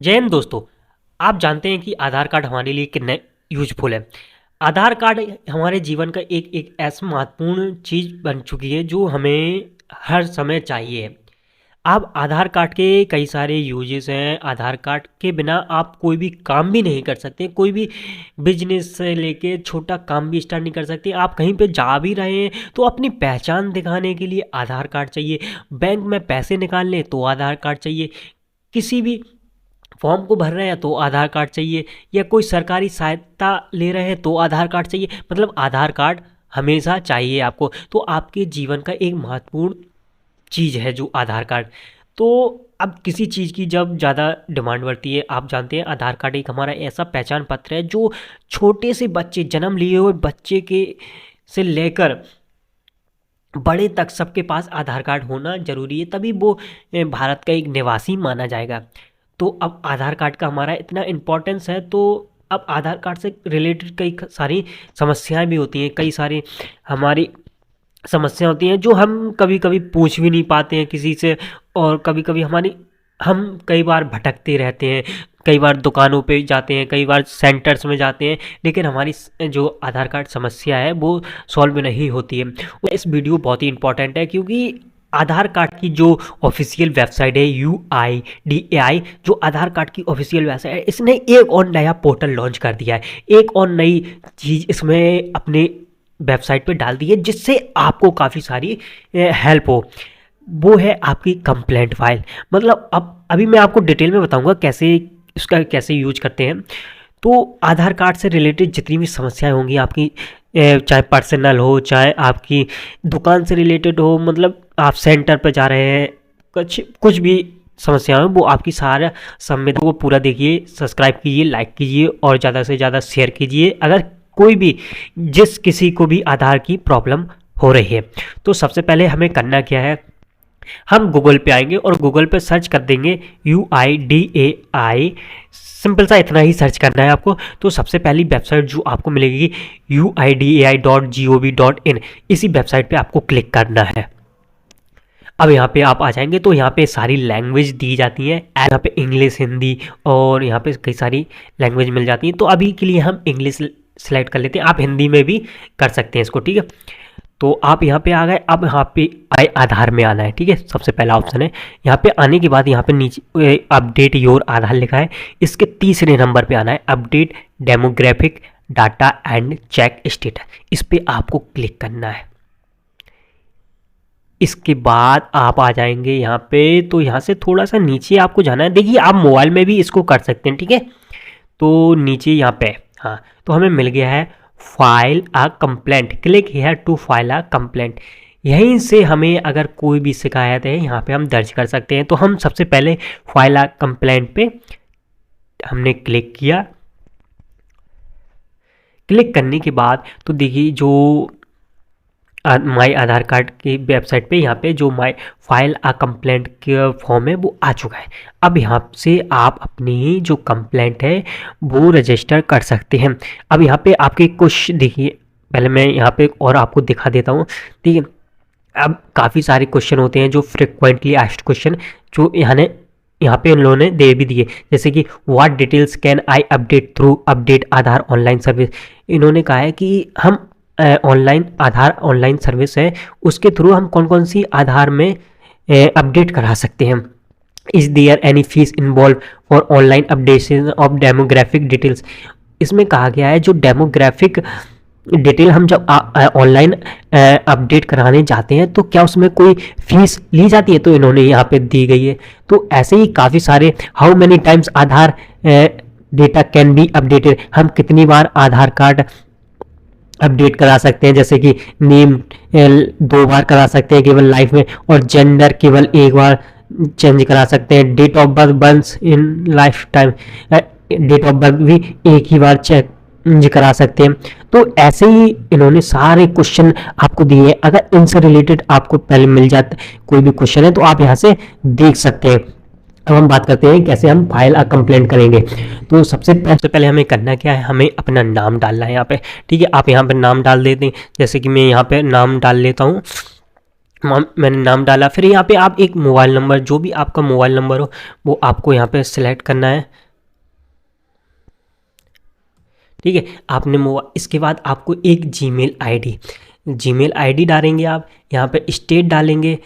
जय हिंद दोस्तों। आप जानते हैं कि आधार कार्ड हमारे लिए कितना यूजफुल है। आधार कार्ड हमारे जीवन का एक एक ऐसा महत्वपूर्ण चीज़ बन चुकी है जो हमें हर समय चाहिए। अब आधार कार्ड के कई सारे यूजेस हैं। आधार कार्ड के बिना आप कोई भी काम भी नहीं कर सकते, कोई भी बिजनेस से लेके छोटा काम भी स्टार्ट नहीं कर सकते। आप कहीं पे जा भी रहे हैं तो अपनी पहचान दिखाने के लिए आधार कार्ड चाहिए। बैंक में पैसे निकालने तो आधार कार्ड चाहिए। किसी भी फॉर्म को भर रहे हैं तो आधार कार्ड चाहिए, या कोई सरकारी सहायता ले रहे हैं तो आधार कार्ड चाहिए। मतलब आधार कार्ड हमेशा चाहिए आपको। तो आपके जीवन का एक महत्वपूर्ण चीज़ है जो आधार कार्ड। तो अब किसी चीज़ की जब ज़्यादा डिमांड बढ़ती है, आप जानते हैं आधार कार्ड एक हमारा ऐसा पहचान पत्र है जो छोटे से बच्चे, जन्म लिए हुए बच्चे के से लेकर बड़े तक सबके पास आधार कार्ड होना ज़रूरी है, तभी वो भारत का एक निवासी माना जाएगा। तो अब आधार कार्ड का हमारा इतना इम्पोर्टेंस है, तो अब आधार कार्ड से रिलेटेड कई सारी समस्याएं भी होती हैं। कई सारी हमारी समस्या होती हैं जो हम कभी कभी पूछ भी नहीं पाते हैं किसी से, और कभी कभी हम कई बार भटकते रहते हैं। कई बार दुकानों पे जाते हैं, कई बार सेंटर्स में जाते हैं, लेकिन हमारी जो आधार कार्ड समस्या है वो सॉल्व नहीं होती है। इस वीडियो बहुत ही इंपॉर्टेंट है क्योंकि आधार कार्ड की जो ऑफिशियल वेबसाइट है UIDAI, जो आधार कार्ड की ऑफिशियल वेबसाइट है, इसने एक और नया पोर्टल लॉन्च कर दिया है। एक और नई चीज़ इसमें अपने वेबसाइट पे डाल दी है जिससे आपको काफ़ी सारी हेल्प हो। वो है आपकी कंप्लेंट फाइल। मतलब अब अभी मैं आपको डिटेल में बताऊंगा कैसे इसका कैसे यूज करते हैं। तो आधार कार्ड से रिलेटेड जितनी भी समस्याएं होंगी आपकी, चाहे पर्सनल हो, चाहे आपकी दुकान से रिलेटेड हो, मतलब आप सेंटर पर जा रहे हैं, कुछ कुछ भी समस्या हो, वो आपकी सारा सम्मेलन को पूरा देखिए, सब्सक्राइब कीजिए, लाइक कीजिए और ज़्यादा से ज़्यादा शेयर कीजिए। अगर कोई भी जिस किसी को भी आधार की प्रॉब्लम हो रही है, तो सबसे पहले हमें करना क्या है, हम गूगल पे आएंगे और गूगल पे सर्च कर देंगे UIDAI। सिंपल सा इतना ही सर्च करना है आपको। तो सबसे पहली वेबसाइट जो आपको मिलेगी UIDAI.gov.in, इसी वेबसाइट पे आपको क्लिक करना है। अब यहाँ पे आप आ जाएंगे तो यहाँ पे सारी लैंग्वेज दी जाती हैं। यहाँ पे इंग्लिश, हिंदी और यहाँ पे कई सारी लैंग्वेज मिल जाती हैं। तो अभी के लिए हम इंग्लिश सेलेक्ट कर लेते हैं, आप हिंदी में भी कर सकते हैं इसको, ठीक है। तो आप यहाँ पे आ गए। अब यहाँ पे आधार में आना है, ठीक है। सबसे पहला ऑप्शन है। यहाँ पे आने के बाद यहाँ पे नीचे अपडेट योर आधार लिखा है, इसके तीसरे नंबर पे आना है, update demographic data and check status. इस पर आपको क्लिक करना है। इसके बाद आप आ जाएंगे यहाँ पे। तो यहाँ से थोड़ा सा नीचे आपको जाना है। देखिए आप मोबाइल में भी इसको कर सकते हैं, ठीक है। तो नीचे यहाँ पे, हाँ, तो हमें मिल गया है file a complaint. Click here to file a complaint. यहीं से हमें अगर कोई भी शिकायत है यहाँ पे हम दर्ज कर सकते हैं। तो हम सबसे पहले फाइल अ कंप्लेंट पे हमने क्लिक किया। क्लिक करने के बाद तो देखिए जो माई आधार कार्ड की वेबसाइट पे यहाँ पे जो माई फाइल अ कंप्लेंट का फॉर्म है वो आ चुका है। अब यहाँ से आप अपनी जो कंप्लेंट है वो रजिस्टर कर सकते हैं। अब यहाँ पे आपके कुछ देखिए, पहले मैं यहाँ पे और आपको दिखा देता हूँ, ठीक है। अब काफ़ी सारे क्वेश्चन होते हैं जो फ्रिक्वेंटली आस्क्ड क्वेश्चन, जो यहाँ पे उन लोगों ने दे भी दिए, जैसे कि what details can I update through update Aadhaar online service. इन्होंने कहा है कि हम ऑनलाइन सर्विस है, उसके थ्रू हम कौन कौन सी आधार में अपडेट करा सकते हैं। Is there any fees involve for online updation of demographic details. इसमें कहा गया है जो डेमोग्राफिक डिटेल हम जब ऑनलाइन अपडेट कराने जाते हैं तो क्या उसमें कोई फीस ली जाती है, तो इन्होंने यहाँ पे दी गई है। तो ऐसे ही काफ़ी सारे, how many times Aadhaar data can be updated, हम कितनी बार आधार कार्ड अपडेट करा सकते हैं, जैसे कि नेम 2 बार करा सकते हैं केवल लाइफ में, और जेंडर केवल 1 बार चेंज करा सकते हैं। Date of birth once in life time, date of birth भी एक ही बार चेंज करा सकते हैं। तो ऐसे ही इन्होंने सारे क्वेश्चन आपको दिए हैं। अगर इनसे रिलेटेड आपको पहले मिल जाता कोई भी क्वेश्चन है तो आप यहाँ से देख सकते हैं। अब हम बात करते हैं कैसे हम फाइल अ कंप्लेंट करेंगे। तो सबसे पहले हमें करना क्या है, हमें अपना नाम डालना है यहाँ पे, ठीक है। आप यहाँ पे नाम डाल देते हैं, जैसे कि मैं यहाँ पे नाम डाल लेता हूँ मैंने नाम डाला। फिर यहाँ पे आप एक मोबाइल नंबर, जो भी आपका मोबाइल नंबर हो वो आपको यहाँ पे सिलेक्ट करना है। ठीक है, आपने इसके बाद आपको एक जीमेल आईडी डालेंगे। आप यहाँ पे स्टेट डालेंगे।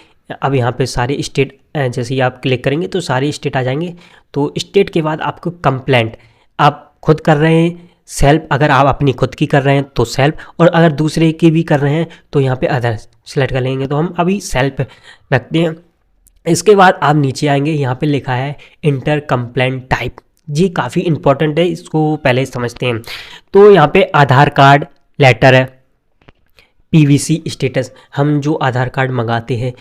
अब यहाँ पे सारे स्टेट जैसे ही आप क्लिक करेंगे तो सारे स्टेट आ जाएंगे। तो स्टेट के बाद आपको कंप्लेंट, आप खुद कर रहे हैं सेल्फ, अगर आप अपनी खुद की कर रहे हैं तो सेल्फ, और अगर दूसरे की भी कर रहे हैं तो यहाँ पे अदर सेलेक्ट कर लेंगे। तो हम अभी सेल्फ रखते हैं। इसके बाद आप नीचे आएंगे, यहाँ पे लिखा है इंटर कंप्लेंट टाइप। जी काफ़ी इंपॉर्टेंट है, इसको पहले समझते हैं। तो यहाँ पे आधार कार्ड लेटर है, पीवीसी स्टेटस, हम जो आधार कार्ड मंगाते हैं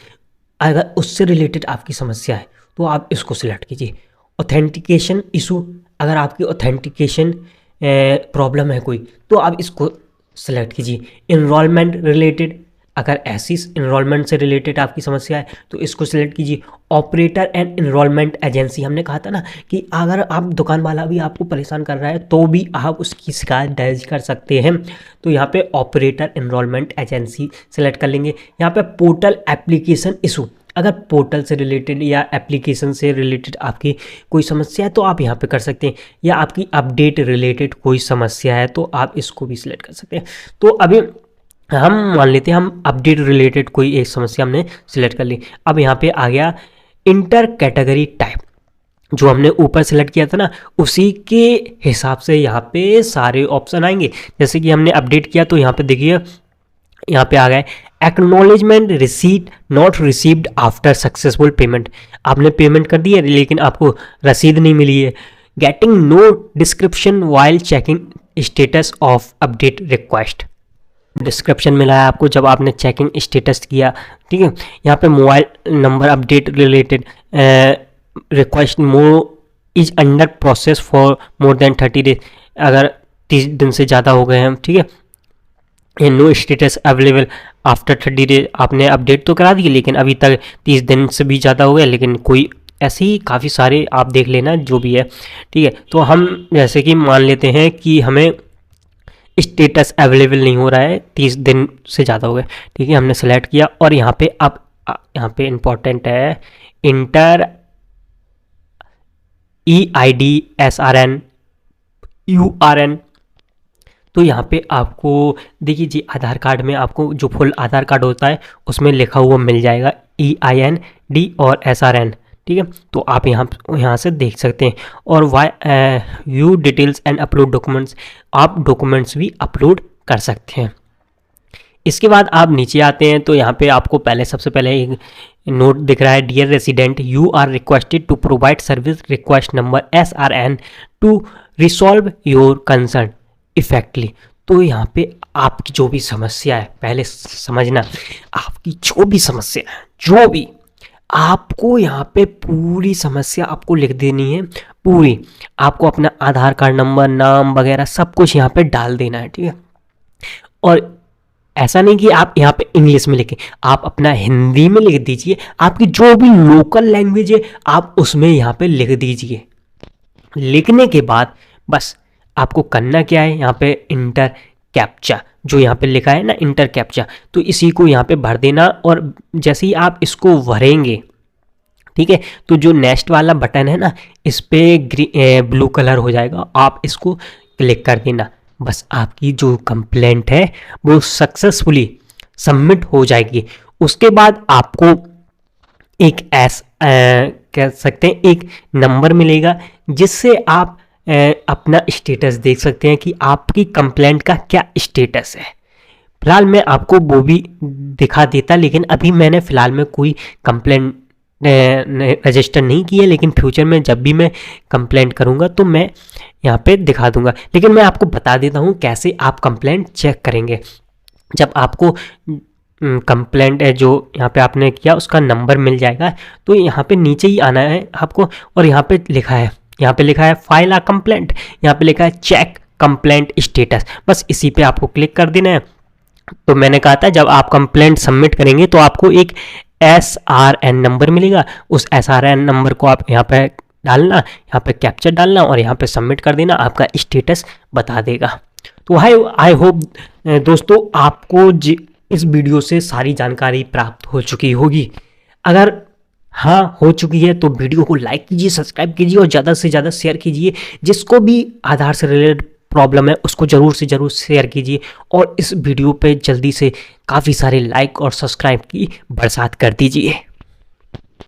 अगर उससे रिलेटेड आपकी समस्या है तो आप इसको सिलेक्ट कीजिए। ऑथेंटिकेशन इशू, अगर आपकी ऑथेंटिकेशन प्रॉब्लम है कोई तो आप इसको सेलेक्ट कीजिए। इनरोलमेंट रिलेटेड, अगर ऐसी इनरोलमेंट से रिलेटेड आपकी समस्या है तो इसको सिलेक्ट कीजिए। ऑपरेटर एंड इनरोलमेंट एजेंसी, हमने कहा था ना कि अगर आप दुकान वाला भी आपको परेशान कर रहा है तो भी आप उसकी शिकायत दर्ज कर सकते हैं। तो यहाँ पे ऑपरेटर इनरोलमेंट एजेंसी सेलेक्ट कर लेंगे। यहाँ पे पोर्टल एप्लीकेशन इशू, अगर पोर्टल से रिलेटेड या एप्लीकेशन से रिलेटेड आपकी कोई समस्या है तो आप यहाँ पे कर सकते हैं, या आपकी अपडेट रिलेटेड कोई समस्या है तो आप इसको भी सिलेक्ट कर सकते हैं। तो अभी हम मान लेते हैं हम अपडेट रिलेटेड कोई एक समस्या हमने सिलेक्ट कर ली। अब यहाँ पे आ गया इंटर कैटेगरी टाइप, जो हमने ऊपर सेलेक्ट किया था ना उसी के हिसाब से यहाँ पे सारे ऑप्शन आएंगे। जैसे कि हमने अपडेट किया तो यहाँ पे देखिए यहाँ पे आ गए acknowledgement receipt not received after successful payment, आपने पेमेंट कर दी है लेकिन आपको रसीद नहीं मिली है। Getting no description while checking status of update request, description मिला है आपको जब आपने चेकिंग स्टेटस किया। ठीक है, यहाँ पे mobile number update related request is under process for more than 30 days, अगर 30 दिन से ज़्यादा हो गए हैं। ठीक है, no status available after 30 days, आपने अपडेट तो करा दी लेकिन अभी तक 30 दिन से भी ज़्यादा हो गया लेकिन कोई, ऐसे ही काफ़ी सारे आप देख लेना जो भी है। ठीक है, तो हम जैसे कि मान लेते हैं कि हमें स्टेटस अवेलेबल नहीं हो रहा है, 30 दिन से ज़्यादा हो गए। ठीक है, हमने सेलेक्ट किया और यहाँ पे अब यहाँ पे इम्पोर्टेंट है इंटर EID SRN URN। तो यहाँ पे आपको देखिए जी आधार कार्ड में आपको जो फुल आधार कार्ड होता है उसमें लिखा हुआ मिल जाएगा EIND और SRN। ठीक है, तो आप यहाँ से देख सकते हैं। और view details and upload documents, आप डॉक्यूमेंट्स भी अपलोड कर सकते हैं। इसके बाद आप नीचे आते हैं तो यहाँ पे आपको सबसे पहले एक नोट दिख रहा है, dear resident you are requested to provide service request number SRN to resolve your concern effectively. तो यहाँ पे आपकी जो भी समस्या है, पहले समझना, आपकी जो भी समस्या है, जो भी आपको यहाँ पे पूरी समस्या आपको लिख देनी है, पूरी आपको अपना आधार कार्ड नंबर, नाम वगैरह सब कुछ यहाँ पे डाल देना है। ठीक है, और ऐसा नहीं कि आप यहाँ पे इंग्लिश में लिखें, आप अपना हिंदी में लिख दीजिए, आपकी जो भी लोकल लैंग्वेज है आप उसमें यहाँ पे लिख दीजिए। लिखने के बाद बस आपको करना क्या है, यहाँ पे इंटर कैप्चा जो यहाँ पे लिखा है ना इंटर कैप्चा, तो इसी को यहाँ पे भर देना। और जैसे ही आप इसको भरेंगे, ठीक है, तो जो नेक्स्ट वाला बटन है ना इस पे ब्लू कलर हो जाएगा, आप इसको क्लिक कर देना। बस आपकी जो कंप्लेंट है वो सक्सेसफुली सबमिट हो जाएगी। उसके बाद आपको एक कह सकते हैं एक नंबर मिलेगा जिससे आप अपना स्टेटस देख सकते हैं कि आपकी कंप्लेंट का क्या स्टेटस है। फिलहाल मैं आपको वो भी दिखा देता, लेकिन अभी मैंने फ़िलहाल में कोई कंप्लेंट रजिस्टर नहीं की है, लेकिन फ्यूचर में जब भी मैं कंप्लेंट करूंगा तो मैं यहाँ पे दिखा दूंगा। लेकिन मैं आपको बता देता हूँ कैसे आप कंप्लेंट चेक करेंगे। जब आपको कंप्लेंट है जो यहाँ पे आपने किया उसका नंबर मिल जाएगा, तो यहाँ पे नीचे ही आना है आपको, और यहाँ पे लिखा है फाइल आ कंप्लेंट, यहाँ पे लिखा है चेक कंप्लेंट स्टेटस, बस इसी पे आपको क्लिक कर देना है। तो मैंने कहा था जब आप कंप्लेंट सबमिट करेंगे तो आपको एक SRN नंबर मिलेगा, उस SRN नंबर को आप यहाँ पे डालना, यहाँ पे कैप्चर डालना और यहाँ पे सबमिट कर देना, आपका स्टेटस बता देगा। तो आई होप दोस्तों आपको इस वीडियो से सारी जानकारी प्राप्त हो चुकी होगी। अगर हाँ हो चुकी है तो वीडियो को लाइक कीजिए, सब्सक्राइब कीजिए और ज़्यादा से ज़्यादा शेयर कीजिए। जिसको भी आधार से रिलेटेड प्रॉब्लम है उसको ज़रूर से ज़रूर शेयर कीजिए और इस वीडियो पे जल्दी से काफ़ी सारे लाइक और सब्सक्राइब की बरसात कर दीजिए।